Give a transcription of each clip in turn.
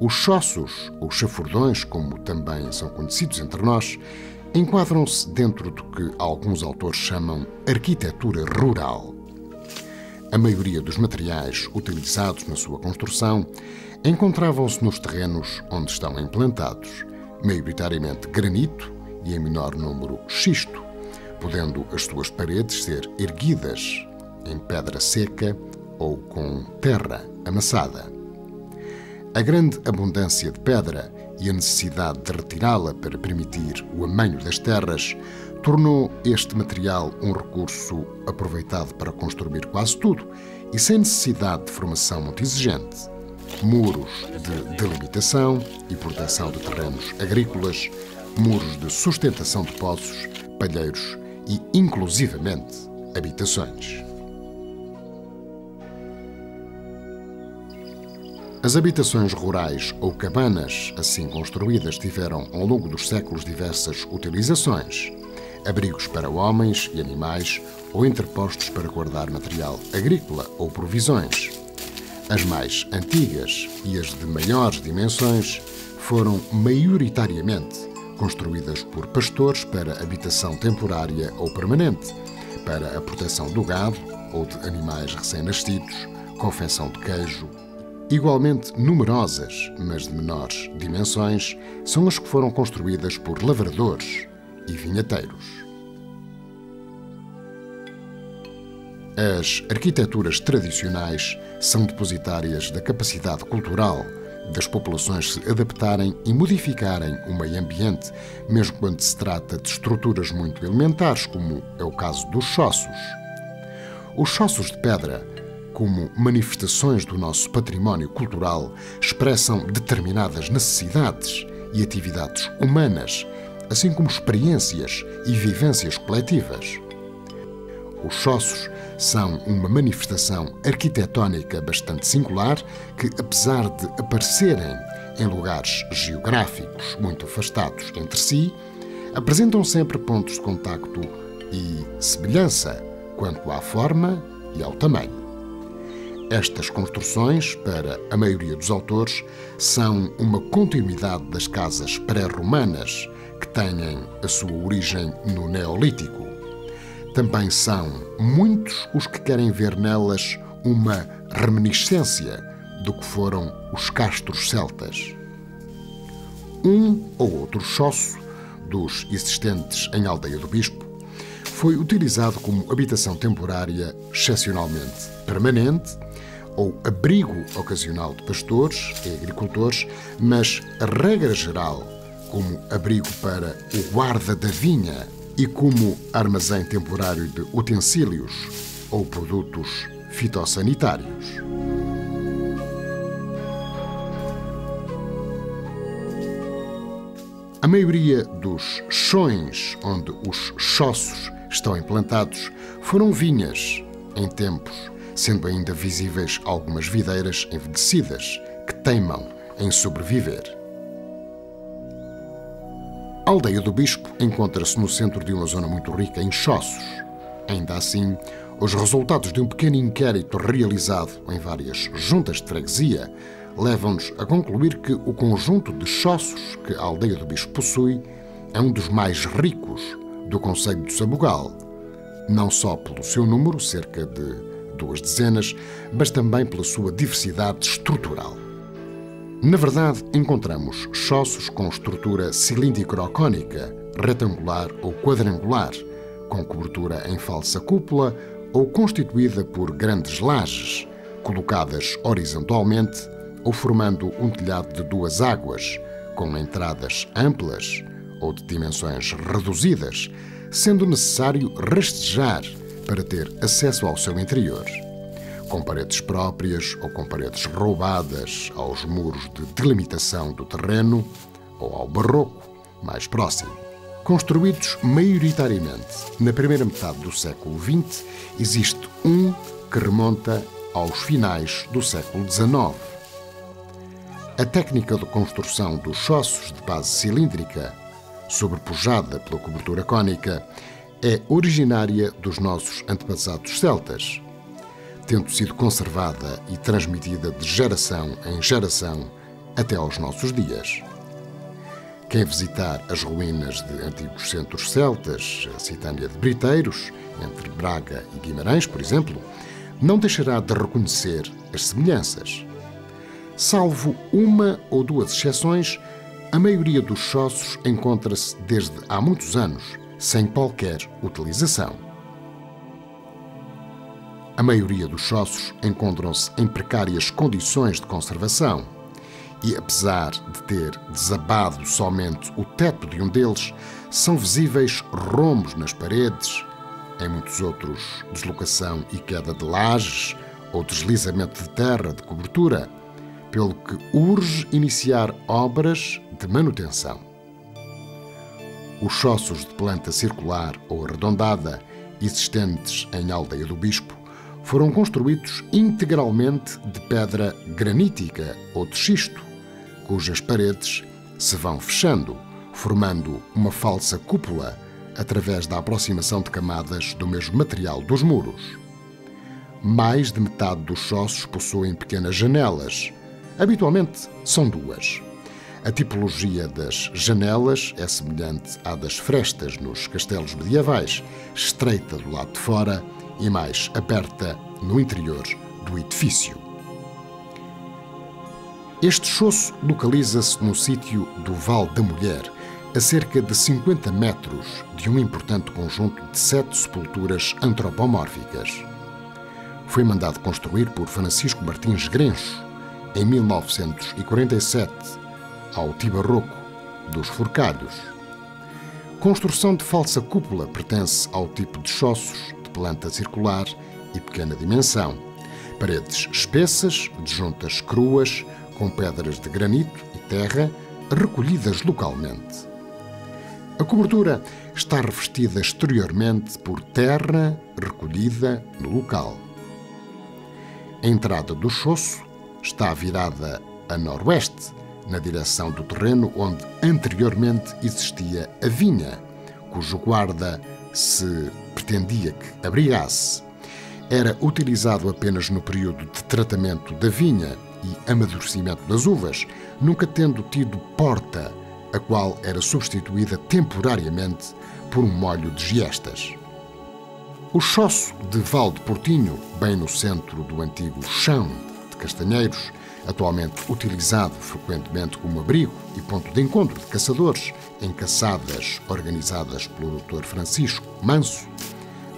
Os chossos, ou chafurdões, como também são conhecidos entre nós, enquadram-se dentro do que alguns autores chamam arquitetura rural. A maioria dos materiais utilizados na sua construção encontravam-se nos terrenos onde estão implantados, maioritariamente granito e, em menor número, xisto, podendo as suas paredes ser erguidas em pedra seca ou com terra amassada. A grande abundância de pedra e a necessidade de retirá-la para permitir o amanho das terras tornou este material um recurso aproveitado para construir quase tudo e sem necessidade de formação muito exigente. Muros de delimitação e proteção de terrenos agrícolas, muros de sustentação de poços, palheiros e, inclusivamente, habitações. As habitações rurais ou cabanas assim construídas tiveram, ao longo dos séculos, diversas utilizações. Abrigos para homens e animais ou interpostos para guardar material agrícola ou provisões. As mais antigas e as de maiores dimensões foram maioritariamente construídas por pastores para habitação temporária ou permanente, para a proteção do gado ou de animais recém-nascidos, confecção de queijo. Igualmente numerosas, mas de menores dimensões, são as que foram construídas por lavradores e vinhateiros. As arquiteturas tradicionais são depositárias da capacidade cultural das populações se adaptarem e modificarem o meio ambiente, mesmo quando se trata de estruturas muito elementares, como é o caso dos chossos. Os chossos de pedra, como manifestações do nosso património cultural, expressam determinadas necessidades e atividades humanas, assim como experiências e vivências coletivas. Os chossos são uma manifestação arquitetónica bastante singular que, apesar de aparecerem em lugares geográficos muito afastados entre si, apresentam sempre pontos de contacto e semelhança quanto à forma e ao tamanho. Estas construções, para a maioria dos autores, são uma continuidade das casas pré-romanas que têm a sua origem no Neolítico. Também são muitos os que querem ver nelas uma reminiscência do que foram os castros celtas. Um ou outro chosso dos existentes em Aldeia do Bispo foi utilizado como habitação temporária excepcionalmente permanente ou abrigo ocasional de pastores e agricultores, mas a regra geral como abrigo para o guarda da vinha e como armazém temporário de utensílios ou produtos fitossanitários. A maioria dos chões onde os chossos estão implantados foram vinhas em tempos, sendo ainda visíveis algumas videiras envelhecidas que teimam em sobreviver. A Aldeia do Bispo encontra-se no centro de uma zona muito rica em chossos. Ainda assim, os resultados de um pequeno inquérito realizado em várias juntas de freguesia levam-nos a concluir que o conjunto de chossos que a Aldeia do Bispo possui é um dos mais ricos do concelho de Sabugal, não só pelo seu número, cerca de 2 dezenas, mas também pela sua diversidade estrutural. Na verdade, encontramos chossos com estrutura cilíndrico-cónica, retangular ou quadrangular, com cobertura em falsa cúpula ou constituída por grandes lajes, colocadas horizontalmente ou formando um telhado de 2 águas, com entradas amplas ou de dimensões reduzidas, sendo necessário rastejar para ter acesso ao seu interior, com paredes próprias ou com paredes roubadas aos muros de delimitação do terreno ou ao barroco mais próximo. Construídos maioritariamente na primeira metade do século XX, existe um que remonta aos finais do século XIX. A técnica de construção dos chossos de base cilíndrica, sobrepujada pela cobertura cônica, é originária dos nossos antepassados celtas, tendo sido conservada e transmitida de geração em geração até aos nossos dias. Quem visitar as ruínas de antigos centros celtas, a Citânia de Briteiros, entre Braga e Guimarães, por exemplo, não deixará de reconhecer as semelhanças. Salvo uma ou duas exceções, a maioria dos chossos encontra-se desde há muitos anos sem qualquer utilização. A maioria dos chossos encontram-se em precárias condições de conservação e, apesar de ter desabado somente o teto de um deles, são visíveis rombos nas paredes, em muitos outros deslocação e queda de lajes ou deslizamento de terra de cobertura, pelo que urge iniciar obras de manutenção. Os chossos de planta circular ou arredondada existentes em Aldeia do Bispo foram construídos integralmente de pedra granítica ou de xisto, cujas paredes se vão fechando, formando uma falsa cúpula através da aproximação de camadas do mesmo material dos muros. Mais de metade dos chossos possuem pequenas janelas. Habitualmente são duas. A tipologia das janelas é semelhante à das frestas nos castelos medievais, estreita do lado de fora e mais aberta no interior do edifício. Este choço localiza-se no sítio do Val da Mulher, a cerca de 50 metros de um importante conjunto de 7 sepulturas antropomórficas. Foi mandado construir por Francisco Martins Grencho em 1947, ao Tibarroco dos Forcalhos. Construção de falsa cúpula pertence ao tipo de chossos de planta circular e pequena dimensão. Paredes espessas, de juntas cruas, com pedras de granito e terra, recolhidas localmente. A cobertura está revestida exteriormente por terra recolhida no local. A entrada do choço está virada a noroeste, na direção do terreno onde anteriormente existia a vinha, cujo guarda se pretendia que abrigasse. Era utilizado apenas no período de tratamento da vinha e amadurecimento das uvas, nunca tendo tido porta, a qual era substituída temporariamente por um molho de giestas. O choço de Val de Portinho, bem no centro do antigo chão de Castanheiros, atualmente utilizado frequentemente como abrigo e ponto de encontro de caçadores em caçadas organizadas pelo Dr. Francisco Manso.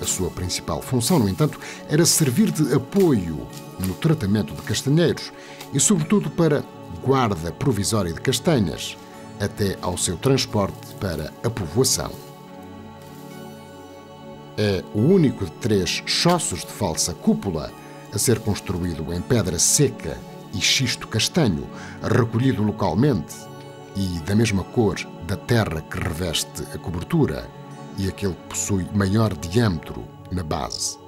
A sua principal função, no entanto, era servir de apoio no tratamento de castanheiros e, sobretudo, para guarda provisória de castanhas, até ao seu transporte para a povoação. É o único de 3 chossos de falsa cúpula a ser construído em pedra seca e xisto castanho, recolhido localmente e da mesma cor da terra que reveste a cobertura e aquele que possui maior diâmetro na base.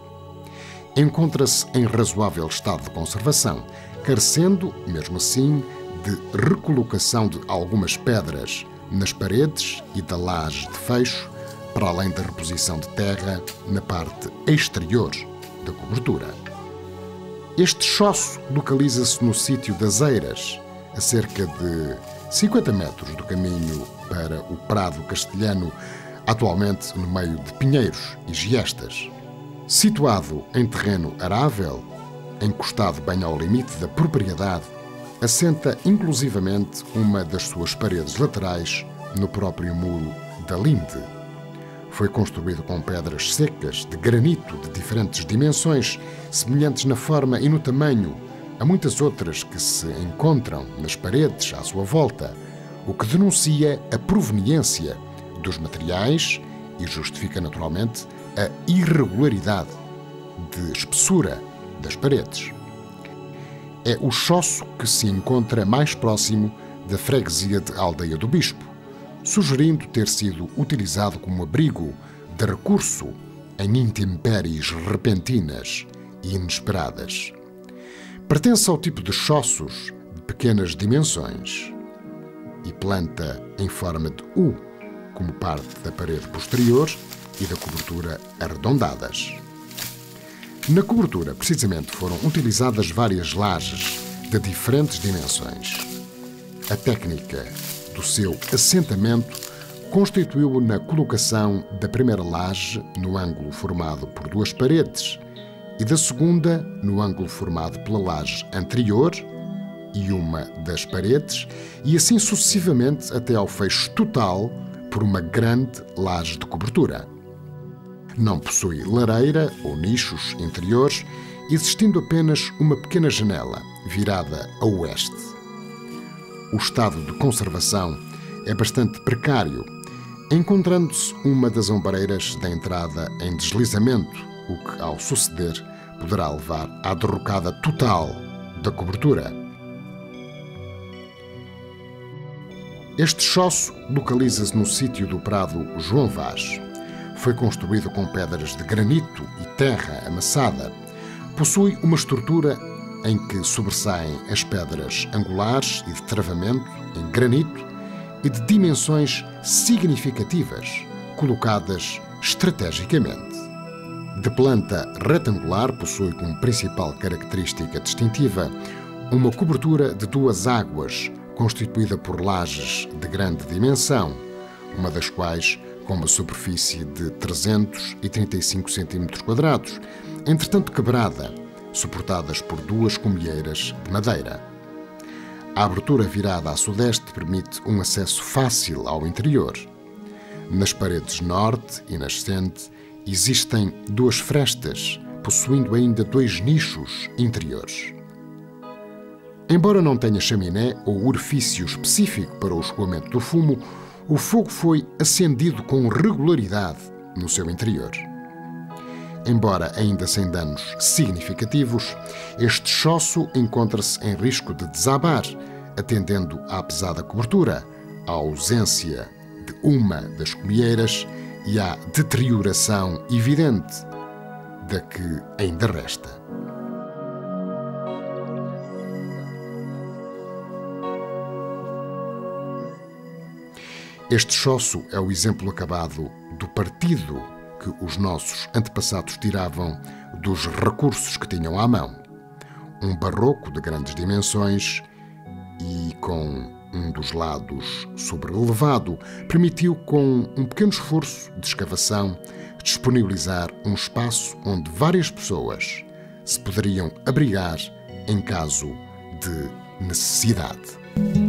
Encontra-se em razoável estado de conservação, carecendo, mesmo assim, de recolocação de algumas pedras nas paredes e da laje de fecho, para além da reposição de terra na parte exterior da cobertura. Este choço localiza-se no sítio das Eiras, a cerca de 50 metros do caminho para o Prado Castelhano, atualmente no meio de pinheiros e giestas. Situado em terreno arável, encostado bem ao limite da propriedade, assenta inclusivamente uma das suas paredes laterais no próprio muro da linde. Foi construído com pedras secas de granito de diferentes dimensões, semelhantes na forma e no tamanho a muitas outras que se encontram nas paredes à sua volta, o que denuncia a proveniência dos materiais e justifica naturalmente a irregularidade de espessura das paredes. É o choço que se encontra mais próximo da freguesia de Aldeia do Bispo, sugerindo ter sido utilizado como abrigo de recurso em intempéries repentinas e inesperadas. Pertence ao tipo de choços de pequenas dimensões e planta em forma de U, como parte da parede posterior e da cobertura arredondadas. Na cobertura, precisamente, foram utilizadas várias lajes de diferentes dimensões. A técnica do seu assentamento constituiu na colocação da primeira laje no ângulo formado por duas paredes e da segunda no ângulo formado pela laje anterior e uma das paredes, e assim sucessivamente até ao fecho total por uma grande laje de cobertura. Não possui lareira ou nichos interiores, existindo apenas uma pequena janela virada a oeste. O estado de conservação é bastante precário, encontrando-se uma das ombreiras da entrada em deslizamento, o que, ao suceder, poderá levar à derrocada total da cobertura. Este choço localiza-se no sítio do Prado João Vaz. Foi construído com pedras de granito e terra amassada. Possui uma estrutura em que sobressaem as pedras angulares e de travamento em granito e de dimensões significativas, colocadas estrategicamente. De planta retangular, possui como principal característica distintiva uma cobertura de duas águas, constituída por lajes de grande dimensão, uma das quais com uma superfície de 335 cm², entretanto quebrada, suportadas por duas cumeeiras de madeira. A abertura virada a sudeste permite um acesso fácil ao interior. Nas paredes norte e nascente existem duas frestas, possuindo ainda dois nichos interiores. Embora não tenha chaminé ou orifício específico para o escoamento do fumo, o fogo foi acendido com regularidade no seu interior. Embora ainda sem danos significativos, este choço encontra-se em risco de desabar, atendendo à pesada cobertura, à ausência de uma das cumeeiras e à deterioração evidente da que ainda resta. Este choço é o exemplo acabado do partido que os nossos antepassados tiravam dos recursos que tinham à mão. Um barroco de grandes dimensões e com um dos lados sobrelevado, permitiu, com um pequeno esforço de escavação, disponibilizar um espaço onde várias pessoas se poderiam abrigar em caso de necessidade.